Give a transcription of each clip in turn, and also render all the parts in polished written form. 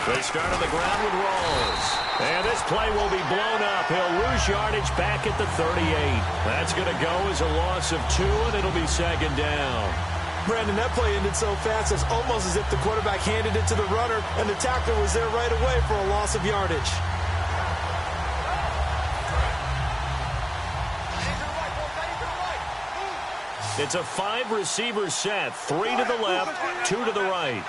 They start on the ground with Rawls. And this play will be blown up. He'll lose yardage back at the 38. That's going to go as a loss of 2, and it'll be second down. Brandon, that play ended so fast, it's almost as if the quarterback handed it to the runner, and the tackler was there right away for a loss of yardage. It's a 5-receiver set. 3 to the left, 2 to the right.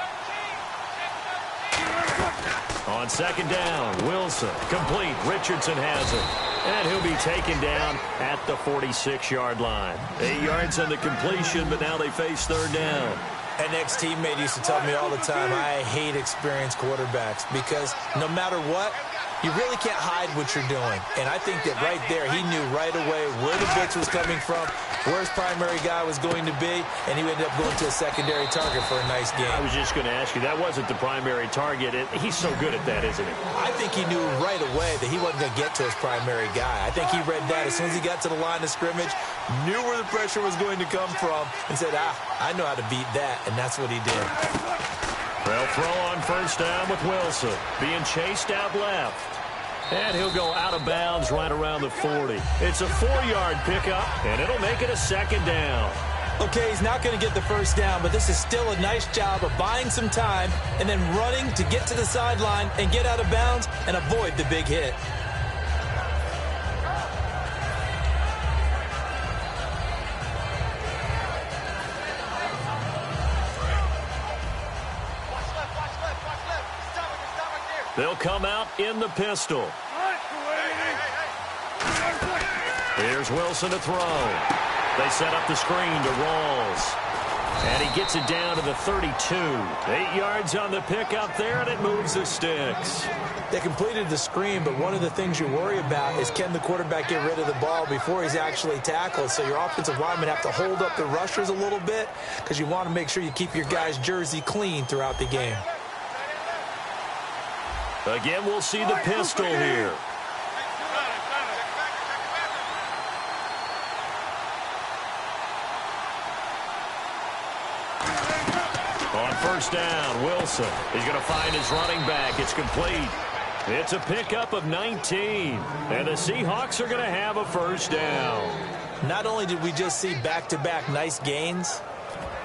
On second down, Wilson, complete. Richardson has it. And he'll be taken down at the 46-yard line. 8 yards on the completion, but now they face third down. An ex-teammate used to tell me all the time, I hate experienced quarterbacks because no matter what, you really can't hide what you're doing. And I think that right there, he knew right away where the blitz was coming from, where his primary guy was going to be, and he ended up going to a secondary target for a nice game. I was just going to ask you, that wasn't the primary target. He's so good at that, isn't he? I think he knew right away that he wasn't going to get to his primary guy. I think he read that as soon as he got to the line of scrimmage, knew where the pressure was going to come from, and said, I know how to beat that, and that's what he did. They'll throw on first down with Wilson, being chased out left. And he'll go out of bounds right around the 40. It's a 4-yard pickup, and it'll make it a second down. Okay, he's not going to get the first down, but this is still a nice job of buying some time and then running to get to the sideline and get out of bounds and avoid the big hit. They'll come out in the pistol. Here's Wilson to throw. They set up the screen to Rawls. And he gets it down to the 32. 8 yards on the pickup there, and it moves the sticks. They completed the screen, but one of the things you worry about is can the quarterback get rid of the ball before he's actually tackled? So your offensive linemen have to hold up the rushers a little bit because you want to make sure you keep your guy's jersey clean throughout the game. Again, we'll see the pistol here. On first down, Wilson. He's going to find his running back. It's complete. It's a pickup of 19. And the Seahawks are going to have a first down. Not only did we just see back-to-back nice gains,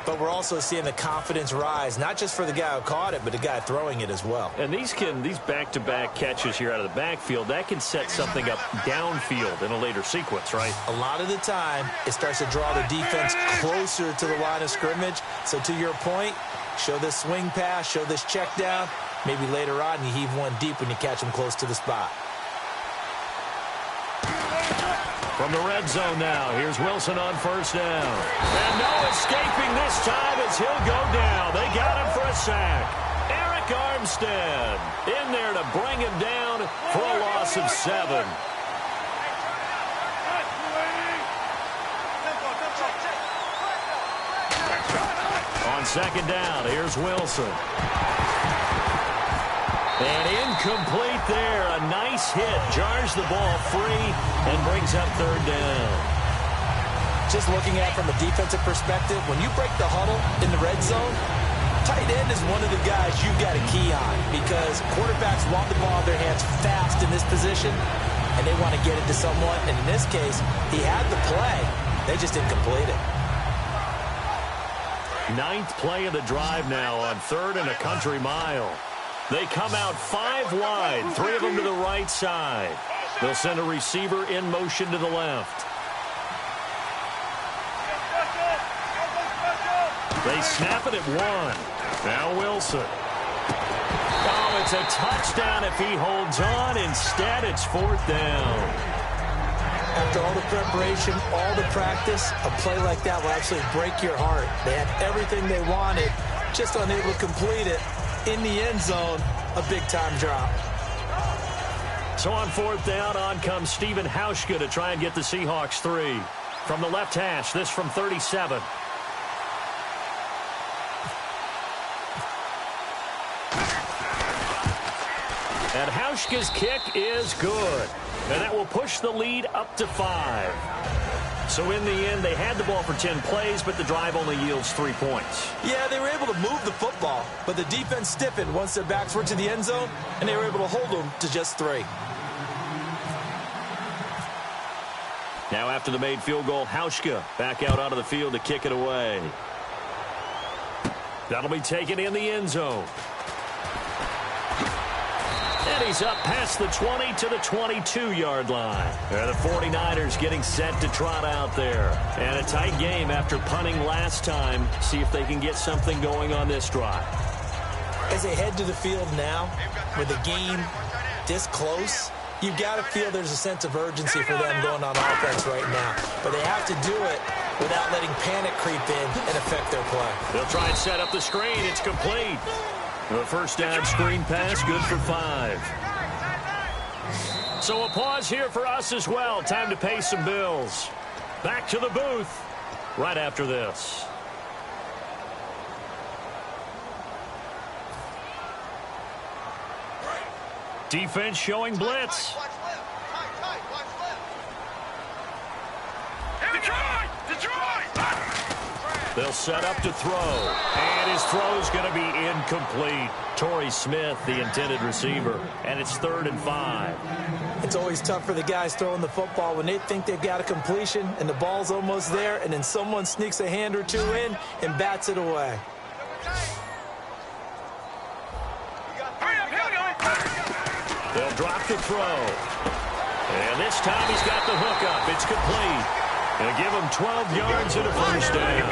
but we're also seeing the confidence rise, not just for the guy who caught it, but the guy throwing it as well. And these back-to-back catches here out of the backfield, that can set something up downfield in a later sequence, right? A lot of the time, it starts to draw the defense closer to the line of scrimmage. So to your point, show this swing pass, show this check down. Maybe later on you heave one deep when you catch them close to the spot. From the red zone now, here's Wilson on first down. And no escaping this time as he'll go down. They got him for a sack. Eric Armstead in there to bring him down for a loss of 7. On second down, here's Wilson. And incomplete there. A nice hit. Jars the ball free and brings up third down. Just looking at it from a defensive perspective, when you break the huddle in the red zone, tight end is one of the guys you've got a key on because quarterbacks want the ball in their hands fast in this position, and they want to get it to someone. And in this case, he had the play. They just didn't complete it. 9th play of the drive now on 3rd and a country mile. They come out 5 wide, 3 of them to the right side. They'll send a receiver in motion to the left. They snap it at 1. Now Wilson. Oh, it's a touchdown if he holds on. Instead, it's 4th down. After all the preparation, all the practice, a play like that will absolutely break your heart. They had everything they wanted, just unable to complete it. In the end zone, a big-time drop. So on 4th down, on comes Stephen Hauschka to try and get the Seahawks 3. From the left hash, this from 37. And Hauschka's kick is good. And that will push the lead up to 5. So in the end, they had the ball for 10 plays, but the drive only yields 3 points. Yeah, they were able to move the football, but the defense stiffened once their backs were to the end zone, and they were able to hold them to just 3. Now after the made field goal, Hauschka back out onto the field to kick it away. That'll be taken in the end zone. And he's up past the 20 to the 22-yard line. The 49ers getting set to trot out there. And a tight game after punting last time. See if they can get something going on this drive. As they head to the field now, with the game this close, you've got to feel there's a sense of urgency for them going on offense right now. But they have to do it without letting panic creep in and affect their play. They'll try and set up the screen. It's complete. The first down screen pass, good for 5. So a pause here for us as well. Time to pay some bills. Back to the booth right after this. Defense showing blitz. They'll set up to throw. And his throw's going to be incomplete. Torrey Smith, the intended receiver. And it's 3rd and 5. It's always tough for the guys throwing the football when they think they've got a completion and the ball's almost there, and then someone sneaks a hand or two in and bats it away. They'll drop the throw. And this time he's got the hook up. It's complete. They'll give him 12 yards and a first down.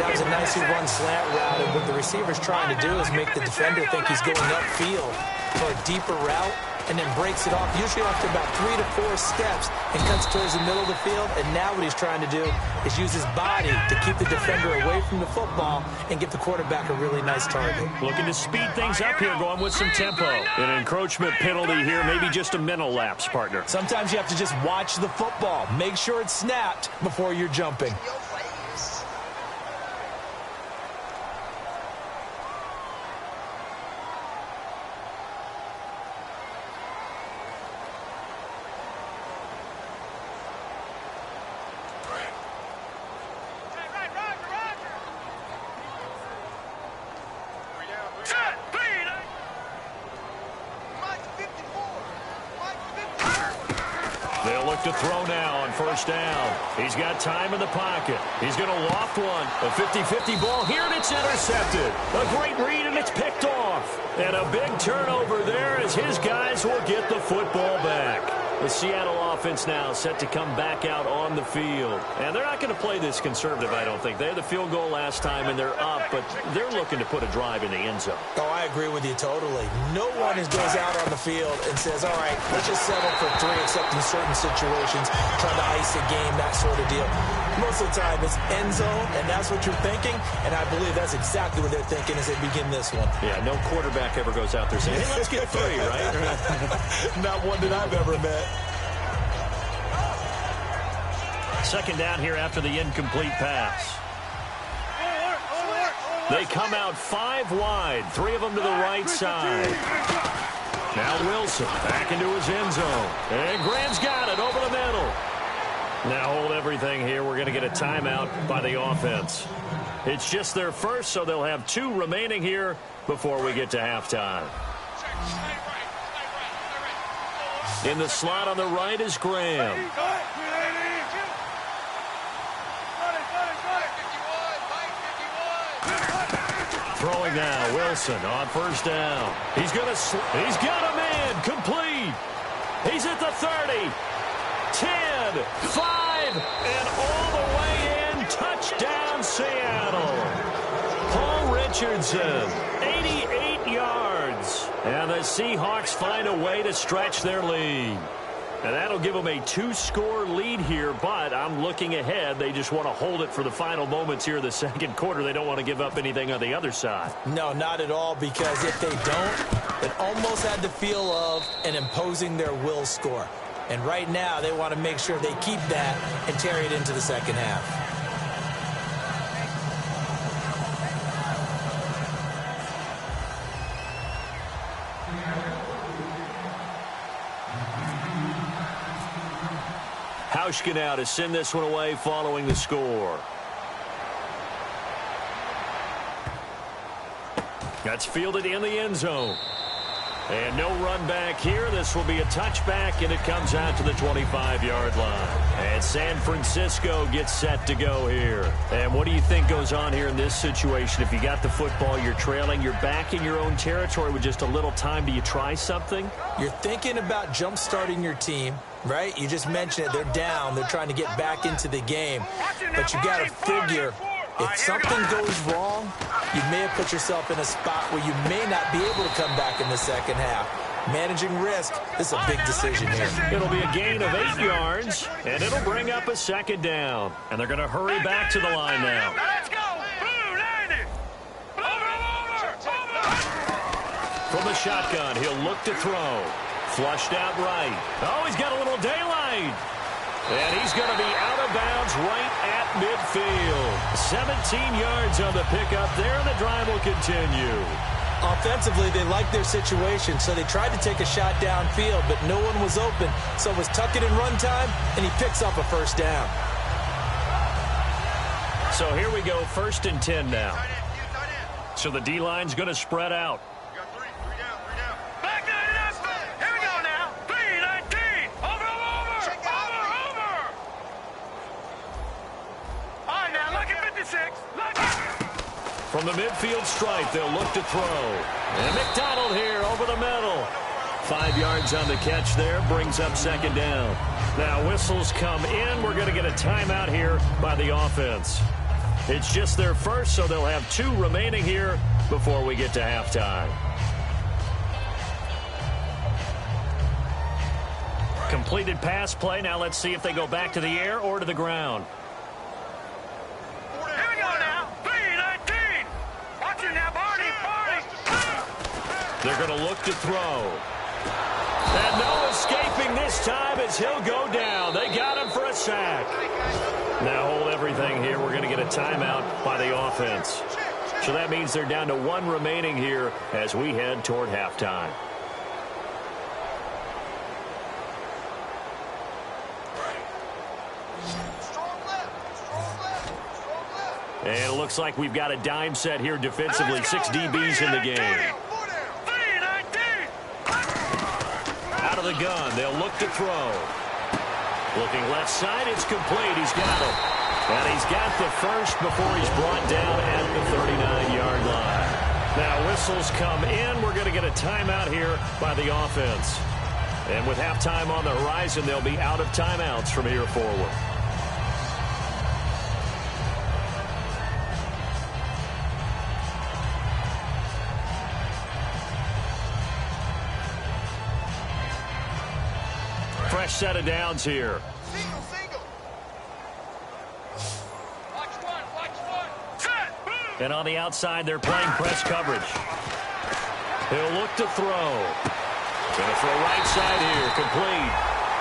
That was a nicely run slant route, and what the receiver's trying to do is make the defender think he's going upfield for a deeper route, and then breaks it off, usually after about 3 to 4 steps, and cuts towards the middle of the field. And now what he's trying to do is use his body to keep the defender away from the football and give the quarterback a really nice target. Looking to speed things up here, going with some tempo. An encroachment penalty here, maybe just a mental lapse, partner. Sometimes you have to just watch the football. Make sure it's snapped before you're jumping. They'll look to throw now on first down. He's got time in the pocket. He's going to loft one. A 50-50 ball here, and it's intercepted. A great read, and it's picked off. And a big turnover there as his guys will get the football back. The Seattle offense now set to come back out on the field. And they're not going to play this conservative, I don't think. They had the field goal last time, and they're up, but they're looking to put a drive in the end zone. Oh, I agree with you totally. No one goes out on the field and says, all right, let's just settle for 3, except in certain situations, trying to ice a game, that sort of deal. Most of the time, it's end zone, and that's what you're thinking, and I believe that's exactly what they're thinking as they begin this one. Yeah, no quarterback ever goes out there saying, hey, let's get 3, right? Not one that I've ever met. Second down here after the incomplete pass. They come out 5 wide, 3 of them to the right side. Now Wilson back into his end zone. And Graham's got it over the middle. Now hold everything here. We're going to get a timeout by the offense. It's just their first, so they'll have 2 remaining here before we get to halftime. In the slot on the right is Graham. Throwing now, Wilson on first down. He's got a man, complete. He's at the 30, 10, 5, and all the way in. Touchdown, Seattle. Paul Richardson, 88 yards. And the Seahawks find a way to stretch their lead. And that'll give them a 2-score lead here, but I'm looking ahead. They just want to hold it for the final moments here in the second quarter. They don't want to give up anything on the other side. No, not at all, because if they don't, it almost had the feel of an imposing their will score. And right now, they want to make sure they keep that and carry it into the second half. Hauschka now to send this one away following the score. That's fielded in the end zone. And no run back here. This will be a touchback, and it comes out to the 25-yard line. And San Francisco gets set to go here. And what do you think goes on here in this situation? If you got the football, you're trailing, you're back in your own territory with just a little time. Do you try something? You're thinking about jump-starting your team, right? You just mentioned it. They're down. They're trying to get back into the game. But you got to figure, if something goes wrong, you may have put yourself in a spot where you may not be able to come back in the second half. Managing risk, this is a big decision here. It'll be a gain of 8 yards, and it'll bring up a second down. And they're going to hurry back to the line now. Let's go! Blue 90! Over! From the shotgun, he'll look to throw. Flushed out right. Oh, he's got a little daylight. And he's going to be out of bounds right at midfield. 17 yards on the pickup there, and the drive will continue. Offensively, they liked their situation, so they tried to take a shot downfield, but no one was open. So it was tuck it in run time, and he picks up a first down. So here we go, 1st and 10 now. So the D-line's going to spread out. From the midfield stripe, they'll look to throw. And McDonald here over the middle. 5 yards on the catch there, brings up second down. Now whistles come in. We're going to get a timeout here by the offense. It's just their first, so they'll have 2 remaining here before we get to halftime. Completed pass play. Now let's see if they go back to the air or to the ground. They're going to look to throw. And no escaping this time as he'll go down. They got him for a sack. Now hold everything here. We're going to get a timeout by the offense. So that means they're down to 1 remaining here as we head toward halftime. And it looks like we've got a dime set here defensively. 6 DBs in the game. Out of the gun, they'll look to throw. Looking left side, it's complete. He's got it. And he's got the first before he's brought down at the 39-yard line. Now whistles come in. We're going to get a timeout here by the offense. And with halftime on the horizon, they'll be out of timeouts from here forward. Fresh set of downs here. And on the outside, they're playing press coverage. He'll look to throw. Going to throw right side here, complete.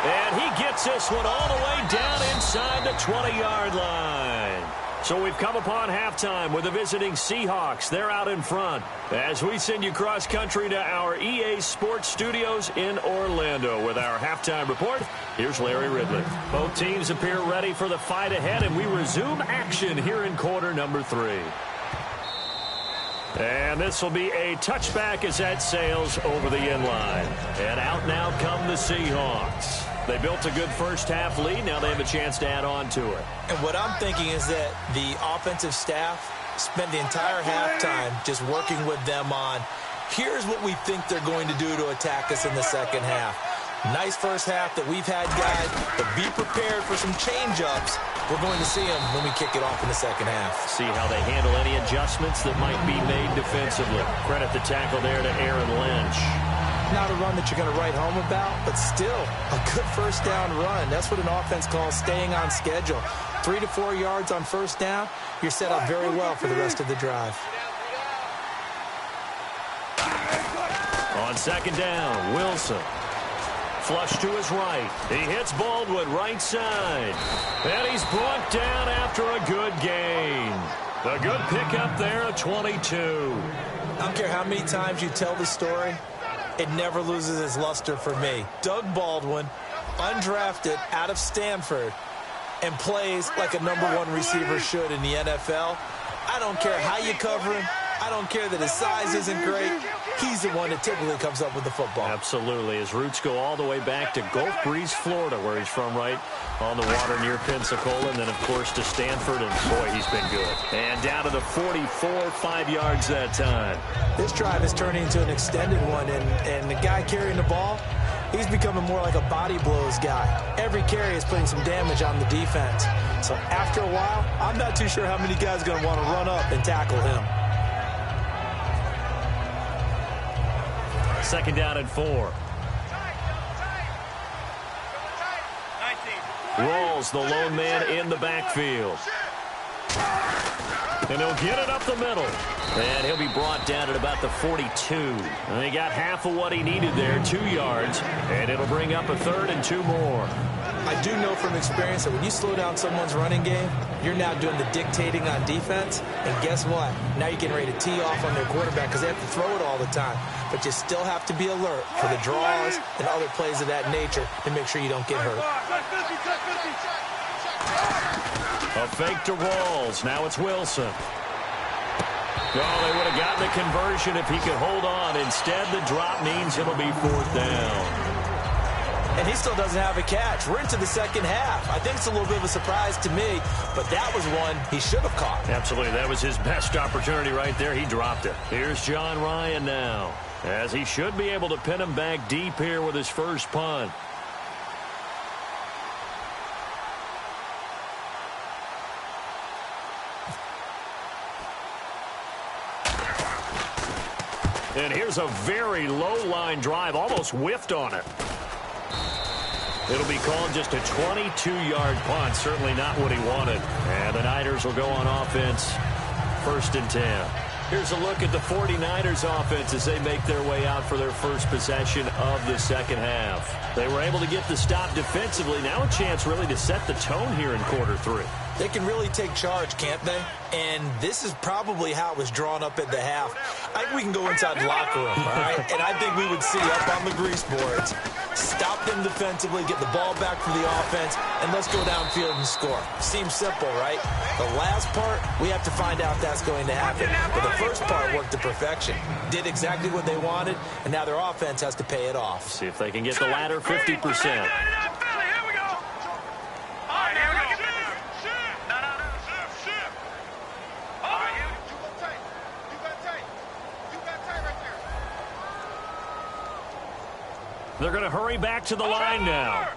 And he gets this one all the way down inside the 20-yard line. So we've come upon halftime with the visiting Seahawks. They're out in front. As we send you cross-country to our EA Sports Studios in Orlando with our halftime report, here's Larry Ridley. Both teams appear ready for the fight ahead, and we resume action here in quarter number 3. And this will be a touchback as that sails over the inline. And out now come the Seahawks. They built a good first-half lead. Now they have a chance to add on to it. And what I'm thinking is that the offensive staff spent the entire halftime just working with them on, here's what we think they're going to do to attack us in the second half. Nice first half that we've had, guys, but be prepared for some change-ups. We're going to see them when we kick it off in the second half. See how they handle any adjustments that might be made defensively. Credit the tackle there to Aaron Lynch. Not a run that you're going to write home about, but still a good first down run. That's what an offense calls staying on schedule. 3 to 4 yards on first down, you're set up very well for the rest of the drive. On second down, Wilson. Flush to his right. He hits Baldwin right side. And he's brought down after a good gain. A good pickup there at 22. I don't care how many times you tell the story, it never loses its luster for me. Doug Baldwin, undrafted out of Stanford and plays like a #1 receiver should in the NFL. I don't care how you cover him. I don't care that his size isn't great. He's the one that typically comes up with the football. Absolutely. His roots go all the way back to Gulf Breeze, Florida, where he's from, right on the water near Pensacola, and then, of course, to Stanford, and, boy, he's been good. And down to the 44, 5 yards that time. This drive is turning into an extended one, and the guy carrying the ball, he's becoming more like a body blows guy. Every carry is putting some damage on the defense. So after a while, I'm not too sure how many guys are going to want to run up and tackle him. Second down and 4. Rawls, the lone man in the backfield. And he'll get it up the middle. And he'll be brought down at about the 42. And he got half of what he needed there, 2 yards. And it'll bring up a 3rd and 2 more. I do know from experience that when you slow down someone's running game, you're now doing the dictating on defense. And guess what? Now you're getting ready to tee off on their quarterback because they have to throw it all the time. But you still have to be alert for the draws and other plays of that nature to make sure you don't get hurt. A fake to Rawls. Now it's Wilson. Oh, they would have gotten the conversion if he could hold on. Instead, the drop means it'll be 4th down. And he still doesn't have a catch. We're into the second half. I think it's a little bit of a surprise to me, but that was one he should have caught. Absolutely. That was his best opportunity right there. He dropped it. Here's John Ryan now, as he should be able to pin him back deep here with his first punt. And here's a very low-line drive, almost whiffed on it. It'll be called just a 22-yard punt, certainly not what he wanted. And the Niners will go on offense, 1st and 10. Here's a look at the 49ers offense as they make their way out for their first possession of the second half. They were able to get the stop defensively. Now a chance really to set the tone here in quarter 3. They can really take charge, can't they? And this is probably how it was drawn up at the half. I think we can go inside the locker room, all right? And I think we would see up on the grease boards, stop them defensively, get the ball back for the offense, and let's go downfield and score. Seems simple, right? The last part, we have to find out if that's going to happen. But the first part worked to perfection. Did exactly what they wanted, and now their offense has to pay it off. See if they can get the latter 50%. They're going to hurry back to the line now.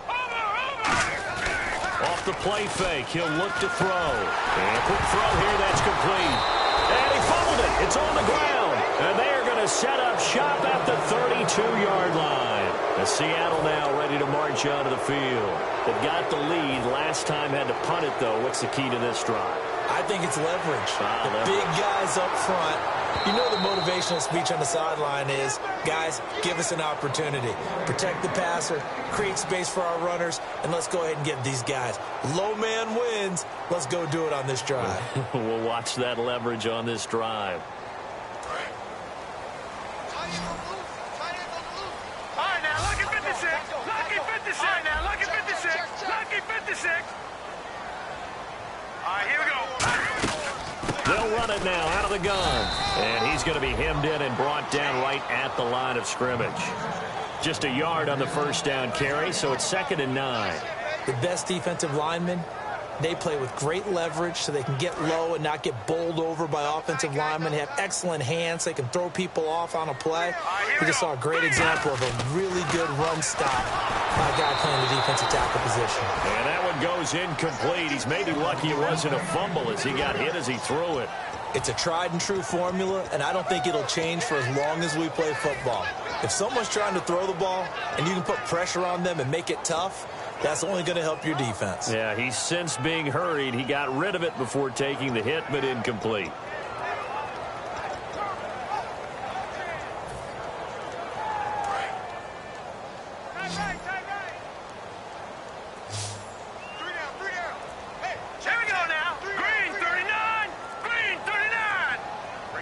Off the play fake, he'll look to throw. And a quick throw here, that's complete. And he fumbled it. It's on the ground. And they are going to set up shop at the 32-yard line. And Seattle now ready to march out of the field. They've got the lead. Last time had to punt it, though. What's the key to this drive? I think it's leverage. The big guys up front. You know the motivational speech on the sideline is, guys, give us an opportunity. Protect the passer, create space for our runners, and let's go ahead and give these guys. Low man wins. Let's go do it on this drive. We'll watch that leverage on this drive. All right, now, lucky 56. Lucky 56. All right, now, lucky 56. Lucky 56. All right, here we go. They'll run it now out of the gun. And he's going to be hemmed in and brought down right at the line of scrimmage. Just a yard on the first down carry, so it's 2nd and 9. The best defensive linemen, they play with great leverage so they can get low and not get bowled over by offensive linemen. They have excellent hands. They can throw people off on a play. We just saw a great example of a really good run stop by a guy playing the defensive tackle position. And that one goes incomplete. He's maybe lucky it wasn't a fumble as he got hit as he threw it. It's a tried and true formula, and I don't think it'll change for as long as we play football. If someone's trying to throw the ball and you can put pressure on them and make it tough, that's only going to help your defense. Yeah, he's since being hurried. He got rid of it before taking the hit, but incomplete.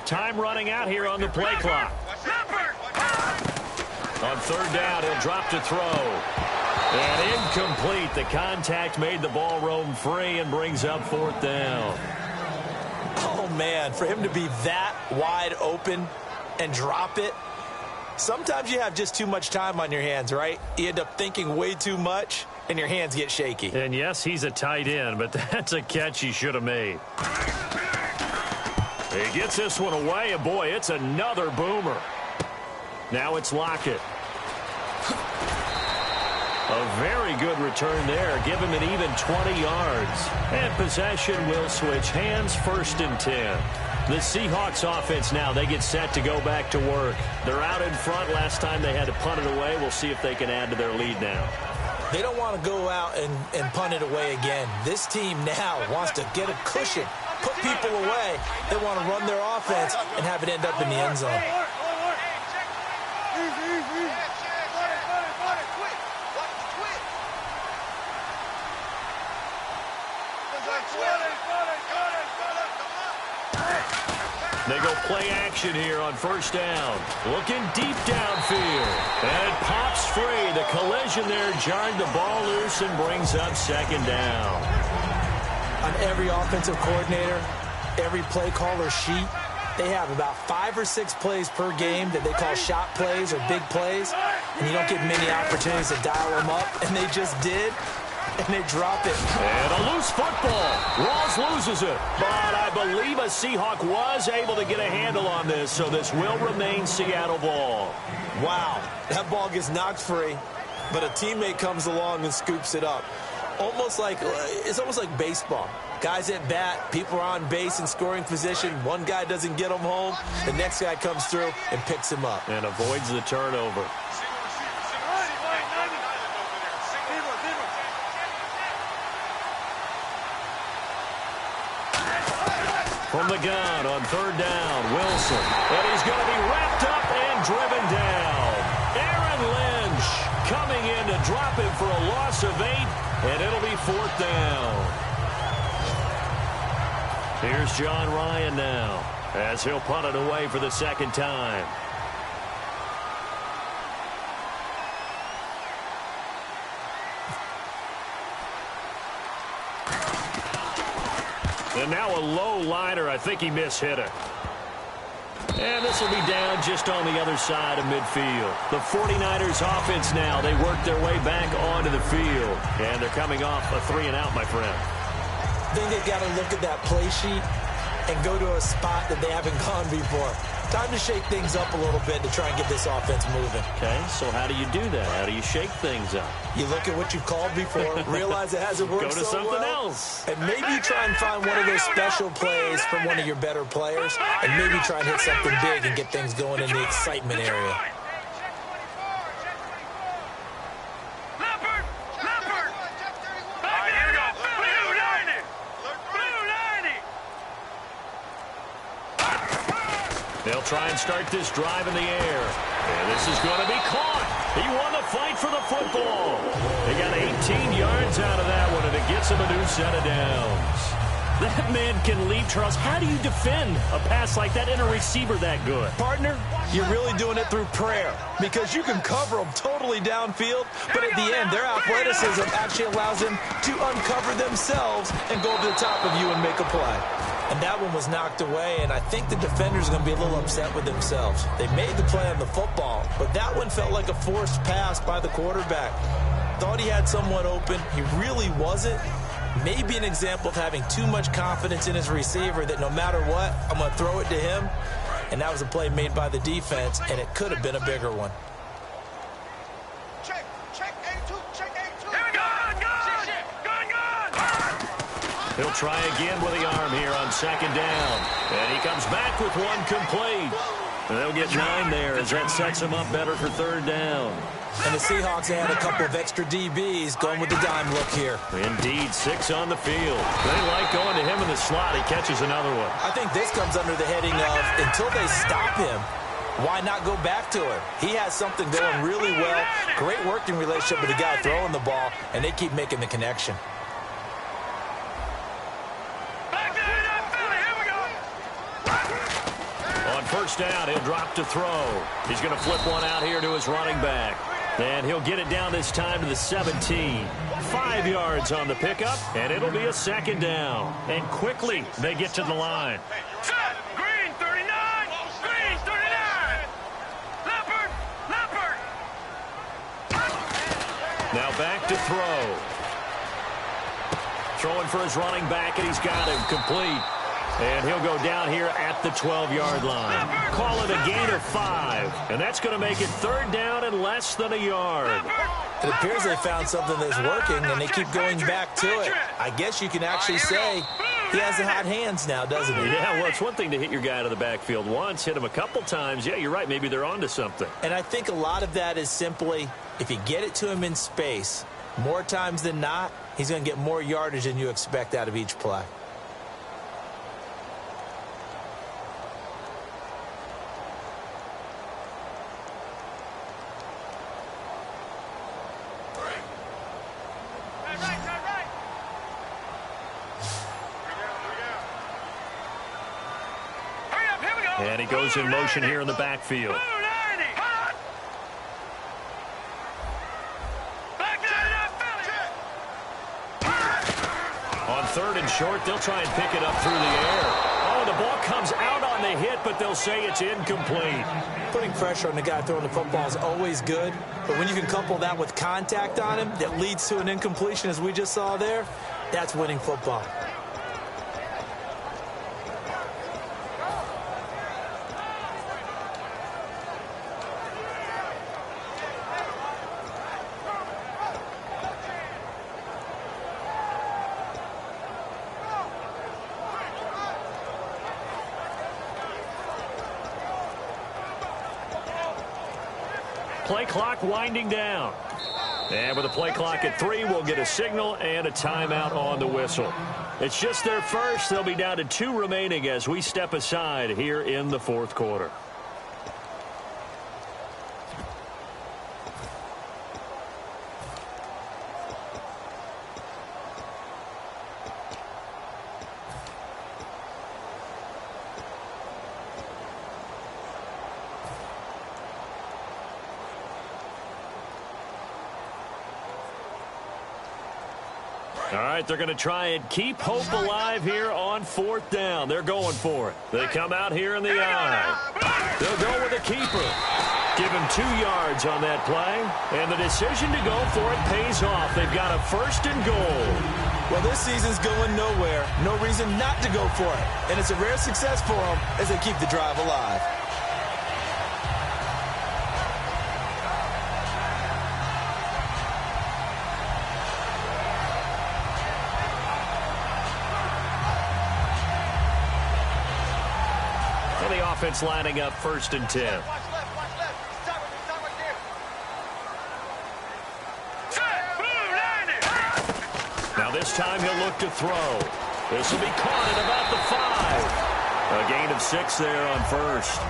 Time running out here on the play clock. On 3rd down, he'll drop to throw. And incomplete. The contact made the ball roam free and brings up 4th down. Oh, man, for him to be that wide open and drop it. Sometimes you have just too much time on your hands, right? You end up thinking way too much, and your hands get shaky. And, yes, he's a tight end, but that's a catch he should have made. He gets this one away, and, boy, it's another boomer. Now it's Lockett. A very good return there. Give him an even 20 yards. And possession will switch hands, 1st and 10. The Seahawks offense now, they get set to go back to work. They're out in front. Last time they had to punt it away. We'll see if they can add to their lead now. They don't want to go out and punt it away again. This team now wants to get a cushion, put people away. They want to run their offense and have it end up in the end zone. They go play action here on 1st down. Looking deep downfield. And it pops free. The collision there jarred the ball loose and brings up 2nd down. On every offensive coordinator, every play caller sheet, they have about 5 or 6 plays per game that they call shot plays or big plays. And you don't get many opportunities to dial them up. And they just did. And they drop it. And a loose football. Rawls loses it. But I believe a Seahawk was able to get a handle on this, so this will remain Seattle ball. Wow. That ball gets knocked free, but a teammate comes along and scoops it up. It's almost like baseball. Guys at bat, people are on base in scoring position. One guy doesn't get him home. The next guy comes through and picks him up. And avoids the turnover. From the gun on 3rd down, Wilson. And he's going to be wrapped up and driven down. Aaron Lynch coming in to drop him for a loss of 8, and it'll be 4th down. Here's John Ryan now as he'll punt it away for the 2nd time. And now a low liner. I think he mishit it. And this will be down just on the other side of midfield. The 49ers offense now, they work their way back onto the field. And they're coming off a 3-and-out, my friend. I think they've got to look at that play sheet and go to a spot that they haven't gone before. Time to shake things up a little bit to try and get this offense moving. Okay, so how do you do that? How do you shake things up? You look at what you've called before, realize it hasn't worked so well. Go to something else. And maybe you try and find one of those special plays from one of your better players, and maybe try and hit something big and get things going in the excitement area. They'll try and start this drive in the air. And this is going to be caught. He won the fight for the football. They got 18 yards out of that one, and it gets him a new set of downs. That man can leap, Charles. How do you defend a pass like that and a receiver that good? Partner, you're really doing it through prayer, because you can cover them totally downfield, but at the end, their athleticism actually allows them to uncover themselves and go to the top of you and make a play. And that one was knocked away, and I think the defenders are going to be a little upset with themselves. They made the play on the football, but that one felt like a forced pass by the quarterback. Thought he had someone open. He really wasn't. Maybe an example of having too much confidence in his receiver that no matter what, I'm going to throw it to him. And that was a play made by the defense, and it could have been a bigger one. He'll try again with the arm here on 2nd down. And he comes back with one complete. And they'll get 9 there as that sets him up better for 3rd down. And the Seahawks had a couple of extra DBs going with the dime look here. Indeed, 6 on the field. They like going to him in the slot. He catches another one. I think this comes under the heading of, until they stop him, why not go back to him? He has something going really well. Great working relationship with the guy throwing the ball, and they keep making the connection. On 1st down, he'll drop to throw. He's going to flip one out here to his running back. And he'll get it down this time to the 17. 5 yards on the pickup, and it'll be a second down. And quickly, they get to the line. Set. Green 39. Green 39. Leopard. Leopard. Now back to throw. Throwing for his running back, and he's got him complete. And he'll go down here at the 12-yard line. Call it a gain of 5. And that's going to make it third down and less than a yard. It appears they found something that's working, and they keep going back to it. I guess you can actually say he has the hot hands now, doesn't he? Yeah, well, it's one thing to hit your guy out of the backfield once, hit him a couple times. Yeah, you're right. Maybe they're onto something. And I think a lot of that is simply if you get it to him in space, more times than not, he's going to get more yardage than you expect out of each play. And he goes in motion here in the backfield. On third and short, they'll try and pick it up through the air. Oh, the ball comes out on the hit, but they'll say it's incomplete. Putting pressure on the guy throwing the football is always good, but when you can couple that with contact on him that leads to an incompletion, as we just saw there, that's winning football. Play clock winding down. And with a play clock at 3, we'll get a signal and a timeout on the whistle. It's just their first. They'll be down to 2 remaining as we step aside here in the fourth quarter. All right, they're going to try and keep hope alive here on fourth down. They're going for it. They come out here in the eye. They'll go with a keeper. Give him 2 yards on that play. And the decision to go for it pays off. They've got a first and goal. Well, this season's going nowhere. No reason not to go for it. And it's a rare success for them as they keep the drive alive. Offense lining up first and 10. Now this time he'll look to throw. This will be caught at about the 5. A gain of 6 there on first.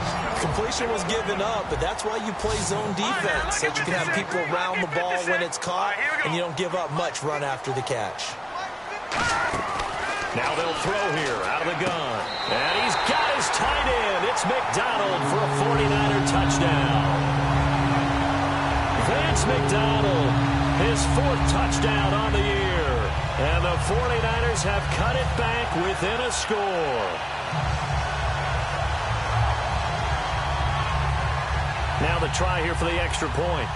Completion was given up, but that's why you play zone defense, so you can have people around the ball when it's caught, and you don't give up much run after the catch. Now they'll throw here out of the gun. And he's got his tight end. It's McDonald for a 49er touchdown. Vance McDonald, his 4th touchdown on the year. And the 49ers have cut it back within a score. Now the try here for the extra point.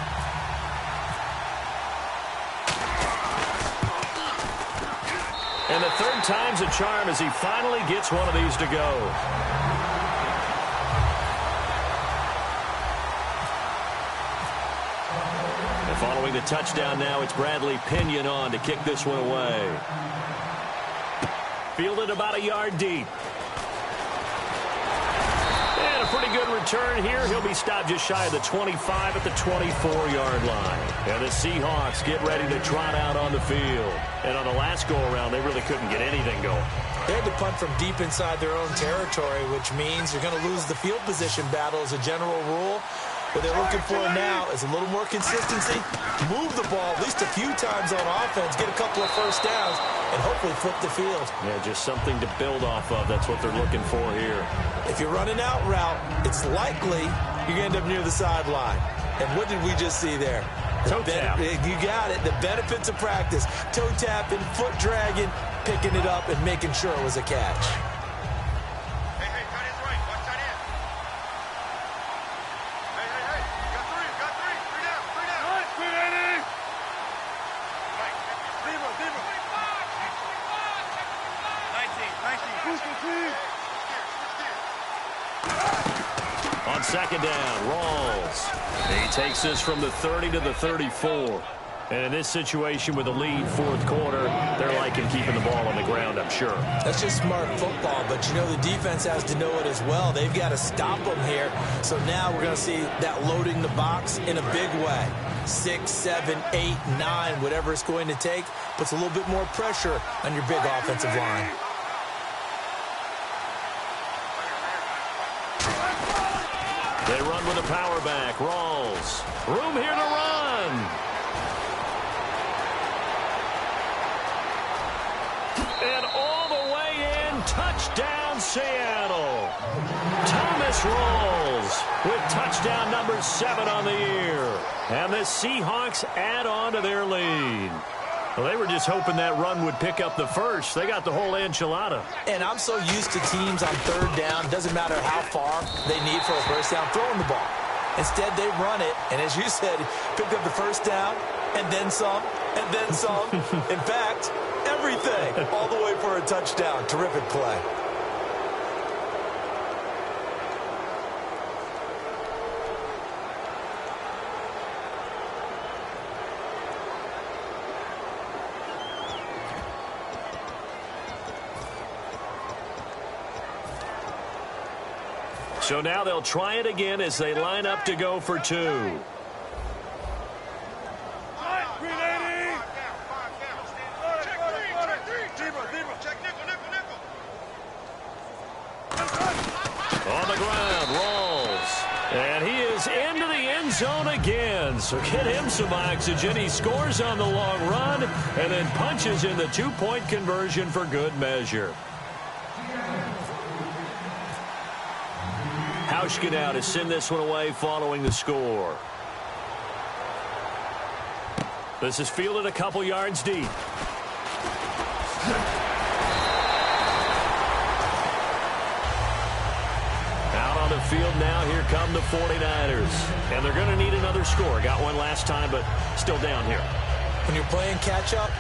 And the 3rd time's a charm as he finally gets one of these to go. And following the touchdown now, it's Bradley Pinion on to kick this one away. Fielded about a yard deep. And a pretty good return here. He'll be stopped just shy of the 25 at the 24-yard line. And the Seahawks get ready to trot out on the field. And on the last go-around, they really couldn't get anything going. They had to punt from deep inside their own territory, which means you're going to lose the field position battle as a general rule. What they're looking for now is a little more consistency, move the ball at least a few times on offense, get a couple of first downs, and hopefully flip the field. Yeah, just something to build off of. That's what they're looking for here. If you're running out route, it's likely you're going to end up near the sideline. And what did we just see there? Toe tap. You got it. The benefits of practice. Toe tapping, foot dragging, picking it up, and making sure it was a catch. Hey, tight end's right. Watch tight end. Hey. You got three. Three down. Nice, Queen Eddie. Right. Zero. 19. Booster team. On second down, Rawls. He takes this from the 30 to the 34. And in this situation with a lead fourth quarter, they're liking keeping the ball on the ground, I'm sure. That's just smart football, but you know the defense has to know it as well. They've got to stop them here. So now we're going to see that loading the box in a big way. 6, 7, 8, 9, whatever it's going to take, puts a little bit more pressure on your big offensive line. They run with a power back. Rawls. Room here to run. And all the way in. Touchdown, Seattle. Thomas Rawls with touchdown number 7 on the year. And the Seahawks add on to their lead. Well, they were just hoping that run would pick up the first. They got the whole enchilada. And I'm so used to teams on third down, doesn't matter how far they need for a first down, throwing the ball. Instead, they run it, and as you said, pick up the first down, and then some, and then some. In fact, everything, all the way for a touchdown. Terrific play. So now they'll try it again as they line up to go for 2. On the ground, Rawls. And he is into the end zone again. So get him some oxygen. He scores on the long run and then punches in the 2-point conversion for good measure. Hauschka now to send this one away following the score. This is fielded a couple yards deep. Out on the field now, here come the 49ers. And they're going to need another score. Got one last time, but still down here. When you're playing catch-up,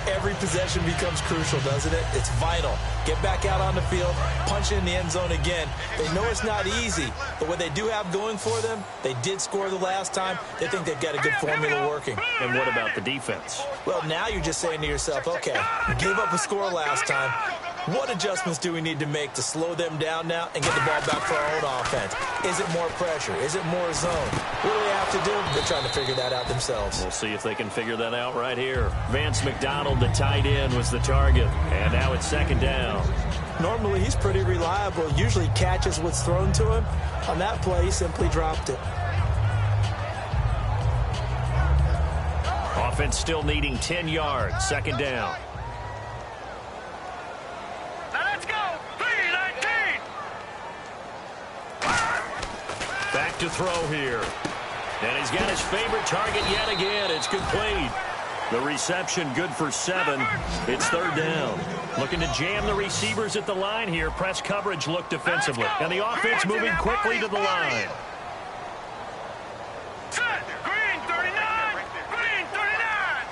every possession becomes crucial, doesn't it? It's vital. Get back out on the field, punch it in the end zone again. They know it's not easy, but what they do have going for them, they did score the last time. They think they've got a good formula working. And what about the defense? Well, now you're just saying to yourself, okay, we gave up a score last time. What adjustments do we need to make to slow them down now and get the ball back for our own offense? Is it more pressure? Is it more zone? What do they have to do? They're trying to figure that out themselves. We'll see if they can figure that out right here. Vance McDonald, the tight end, was the target. And now it's second down. Normally, he's pretty reliable. Usually catches what's thrown to him. On that play, he simply dropped it. Offense still needing 10 yards. Second down. Now let's go. 3-19. Back to throw here. And he's got his favorite target yet again. It's complete. The reception good for 7. It's third down. Looking to jam the receivers at the line here. Press coverage look defensively. And the offense moving quickly to the line. Set. Green 39. Green 39.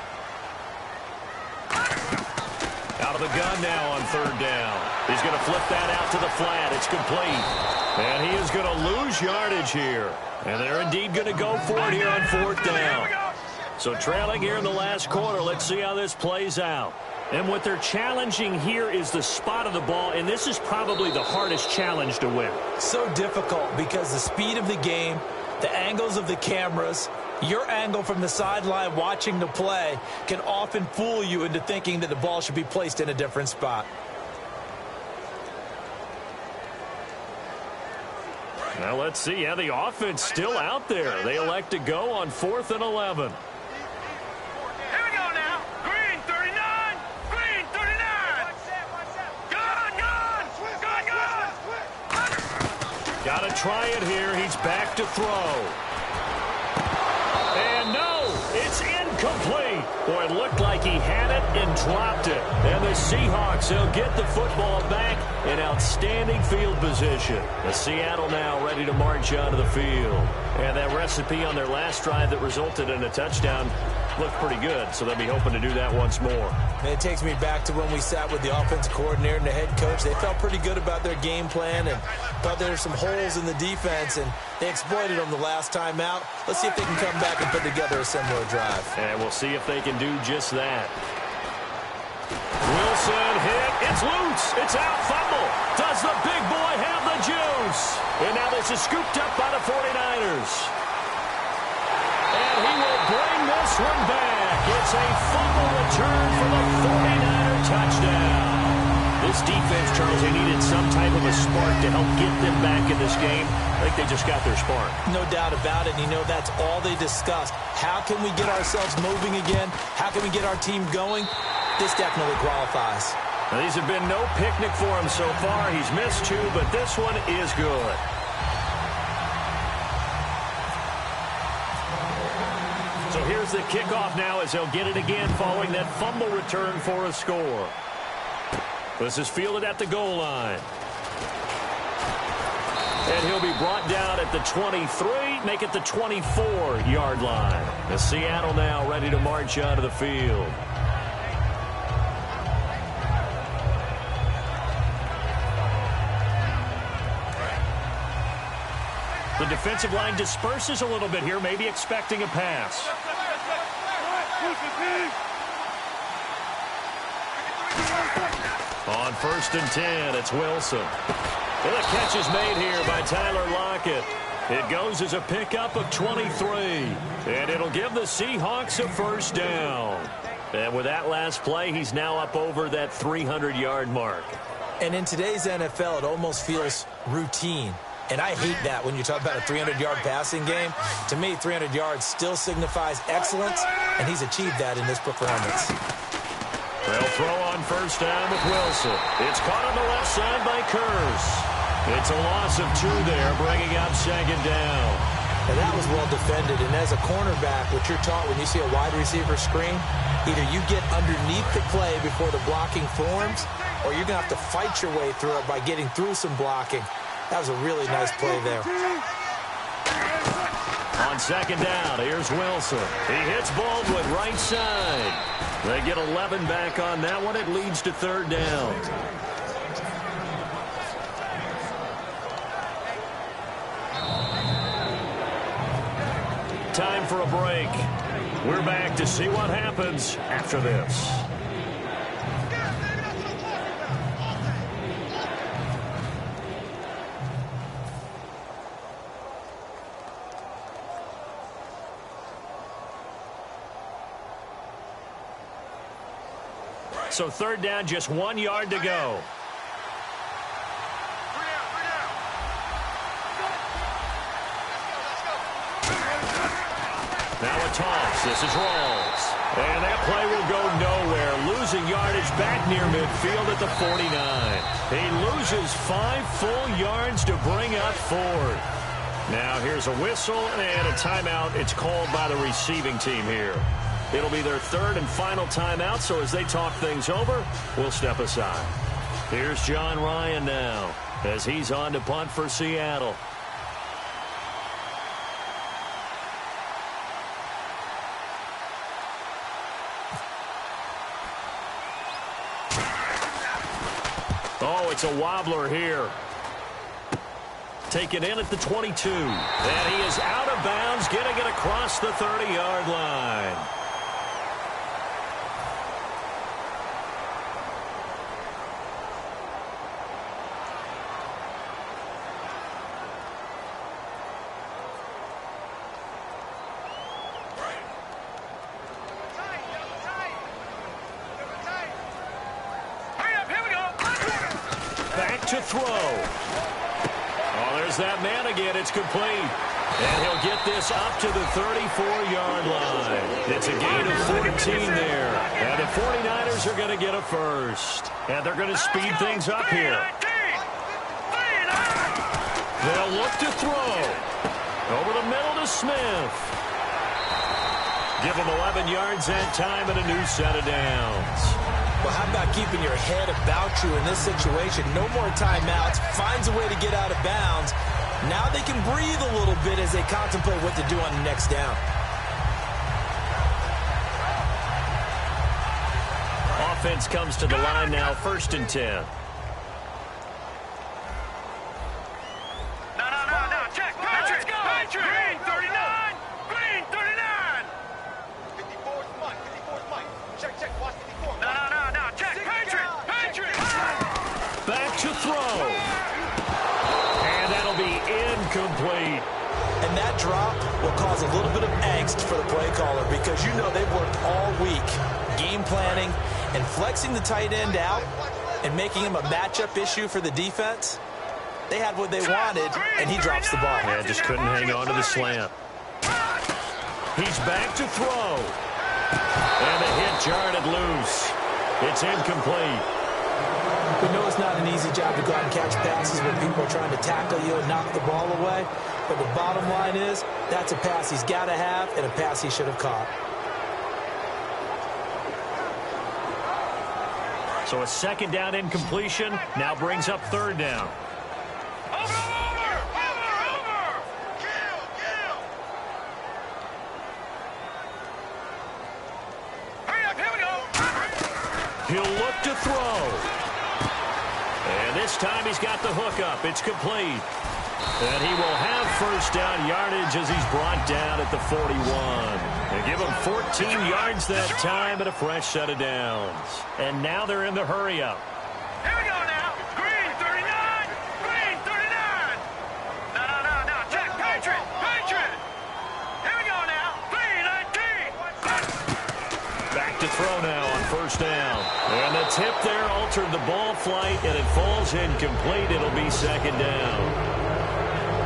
Out of the gun now on third down. He's going to flip that out to the flat. It's complete. And he is going to lose yardage here. And they're indeed going to go for it here on fourth down. So trailing here in the last quarter. Let's see how this plays out. And what they're challenging here is the spot of the ball, and this is probably the hardest challenge to win. So difficult because the speed of the game, the angles of the cameras, your angle from the sideline watching the play can often fool you into thinking that the ball should be placed in a different spot. Now let's see how the offense still out there. They elect to go on 4th and 11. Here we go now. Green 39. Green 39. Gun. Got to try it here. He's back to throw. It's incomplete. Boy, it looked like he had it and dropped it. And the Seahawks, they'll get the football back in outstanding field position. The Seattle now ready to march onto the field. And that recipe on their last drive that resulted in a touchdown looked pretty good, so they'll be hoping to do that once more. And it takes me back to when we sat with the offensive coordinator and the head coach. They felt pretty good about their game plan and thought there were some holes in the defense, and they exploited them the last time out. Let's see if they can come back and put together a similar drive. And we'll see if they can do just that. Wilson hit. It's loose. It's out. Fumble. Does the big boy have the juice? And now this is scooped up by the 49ers. And he will bring this one back. It's a fumble return for the 49er touchdown. This defense, Charles, they needed some type of a spark to help get them back in this game. I think they just got their spark. No doubt about it. And, that's all they discussed. How can we get ourselves moving again? How can we get our team going? This definitely qualifies. Now, these have been no picnic for him so far. He's missed 2, but this one is good. So here's the kickoff now as they'll get it again following that fumble return for a score. This is fielded at the goal line. And he'll be brought down at the 23, make it the 24-yard line. The Seattle now ready to march onto the field. The defensive line disperses a little bit here, maybe expecting a pass. On 1st and 10, it's Wilson. And the catch is made here by Tyler Lockett. It goes as a pickup of 23. And it'll give the Seahawks a first down. And with that last play, he's now up over that 300-yard mark. And in today's NFL, it almost feels routine. And I hate that when you talk about a 300-yard passing game. To me, 300 yards still signifies excellence, and he's achieved that in this performance. They'll throw on first down with Wilson. It's caught on the left side by Kurz. It's a loss of 2 there, bringing up 2nd down. And that was well defended. And as a cornerback, what you're taught when you see a wide receiver screen, either you get underneath the play before the blocking forms, or you're going to have to fight your way through it by getting through some blocking. That was a really nice play there. On 2nd down, here's Wilson. He hits Baldwin right side. They get 11 back on that one. It leads to 3rd down. Time for a break. We're back to see what happens after this. So 3rd down, just 1 yard to go. Now a toss. This is Rawls. And that play will go nowhere. Losing yardage back near midfield at the 49. He loses 5 full yards to bring up 4th. Now here's a whistle and a timeout. It's called by the receiving team here. It'll be their 3rd and final timeout, so as they talk things over, we'll step aside. Here's John Ryan now as he's on to punt for Seattle. Oh, it's a wobbler here. Taken in at the 22. And he is out of bounds, getting it across the 30-yard line. Back to throw. Oh, there's that man again. It's complete. And he'll get this up to the 34-yard line. It's a gain of 14 there. And the 49ers are going to get a first. And they're going to speed things up here. They'll look to throw. Over the middle to Smith. Give him 11 yards that time and a new set of downs. Well, how about keeping your head about you in this situation? No more timeouts. Finds a way to get out of bounds. Now they can breathe a little bit as they contemplate what to do on the next down. Offense comes to the line now, 1st and 10. Incomplete. And that drop will cause a little bit of angst for the play caller because you know they've worked all week game planning and flexing the tight end out and making him a matchup issue for the defense. They had what they wanted, and he drops the ball. Yeah, just couldn't hang on to the slant. He's back to throw. And the hit jarred it loose. It's incomplete. We know it's not an easy job to go out and catch passes when people are trying to tackle you and knock the ball away. But the bottom line is, that's a pass he's got to have and a pass he should have caught. So a 2nd down incompletion now brings up 3rd down. He'll look to throw. And this time he's got the hook up. It's complete. And he will have 1st down yardage as he's brought down at the 41. They give him 14 yards that time and a fresh set of downs. And now they're in the hurry up. Here we go now. Green 39. Green 39. No. Check. Patriot. Here we go now. Green 19. Back to throw now on 1st down. And the tip there altered the ball flight, and it falls incomplete. It'll be 2nd down.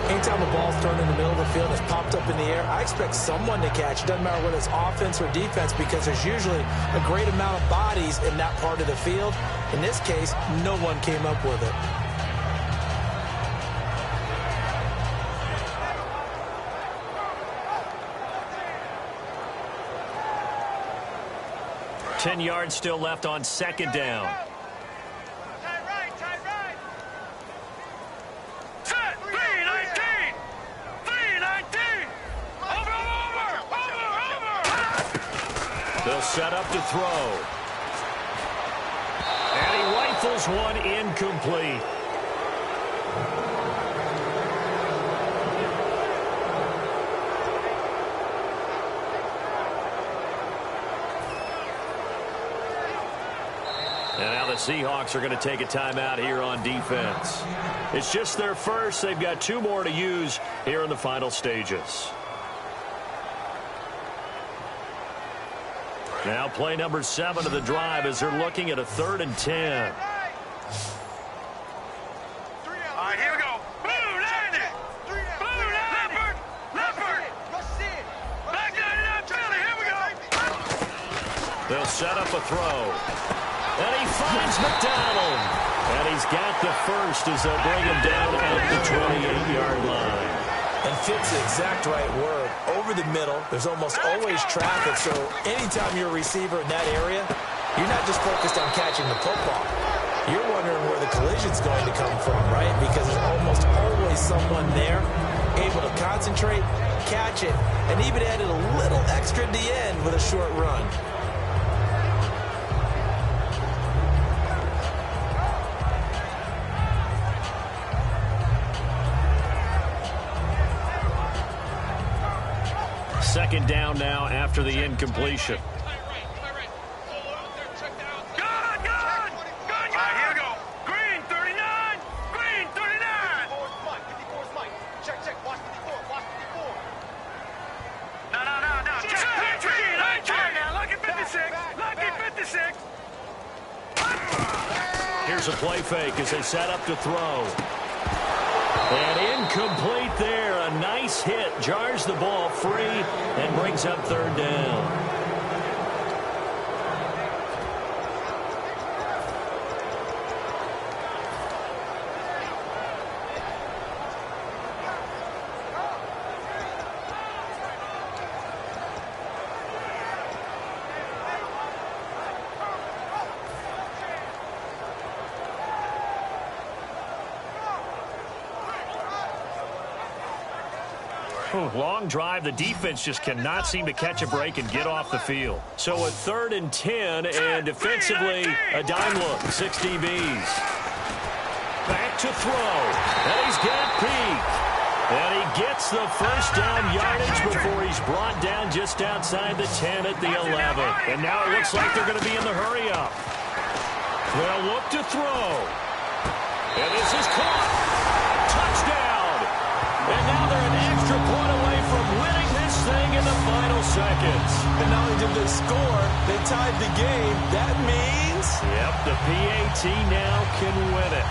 Anytime a ball's thrown in the middle of the field and it's popped up in the air, I expect someone to catch. It doesn't matter whether it's offense or defense because there's usually a great amount of bodies in that part of the field. In this case, no one came up with it. Ten yards still left on 2nd down. Tight right. Set. 319. 319. Over. They'll set up to throw. And he rifles one incomplete. And now the Seahawks are going to take a timeout here on defense. It's just their first. They've got 2 more to use here in the final stages. Now play number 7 of the drive as they're looking at a 3rd and 10. All right, here we go. Blue, landed. Blue, Leopard. Back 99, Philly. Here we go. They'll set up a throw. And he finds McDonald. And he's got the first as they'll bring him down at the 28-yard line. And fits the exact right word. Over the middle, there's almost always traffic, so anytime you're a receiver in that area, you're not just focused on catching the football. You're wondering where the collision's going to come from, right? Because there's almost always someone there able to concentrate, catch it, and even added a little extra at the end with a short run. Second down now after the incompletion. Here's a play fake as they set up to throw. And incomplete there. A nice hit. Jars the ball free and brings up 3rd down. Long drive. The defense just cannot seem to catch a break and get off the field. So a 3rd and 10, and defensively, a dime look, 6 DBs. Back to throw, and he's got Peak. And he gets the first down yardage before he's brought down just outside the 10 at the 11. And now it looks like they're going to be in the hurry-up. They'll look to throw. And this is caught. Touchdown. And now they're an extra point away from winning this thing in the final seconds. And not only did they score, they tied the game. That means... Yep, the PAT now can win it.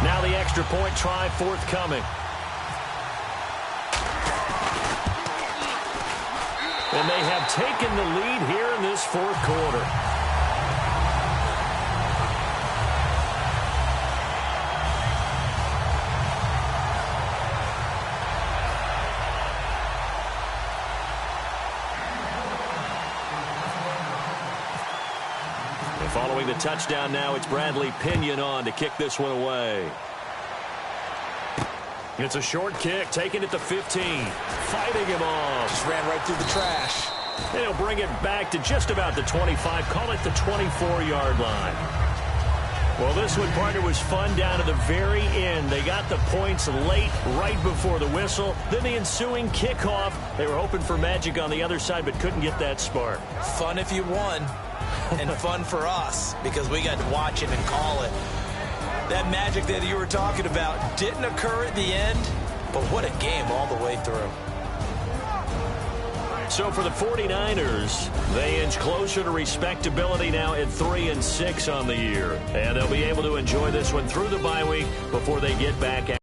Now the extra point try forthcoming. And they have taken the lead here in this 4th quarter. And following the touchdown now, it's Bradley Pinion on to kick this one away. It's a short kick, taking it to 15. Fighting him off. Just ran right through the trash. And he'll bring it back to just about the 25. Call it the 24-yard line. Well, this one, partner, was fun down to the very end. They got the points late, right before the whistle. Then the ensuing kickoff. They were hoping for magic on the other side, but couldn't get that spark. Fun if you won, and fun for us, because we got to watch it and call it. That magic that you were talking about didn't occur at the end, but what a game all the way through. So for the 49ers, they inch closer to respectability now at 3-6 on the year. And they'll be able to enjoy this one through the bye week before they get back at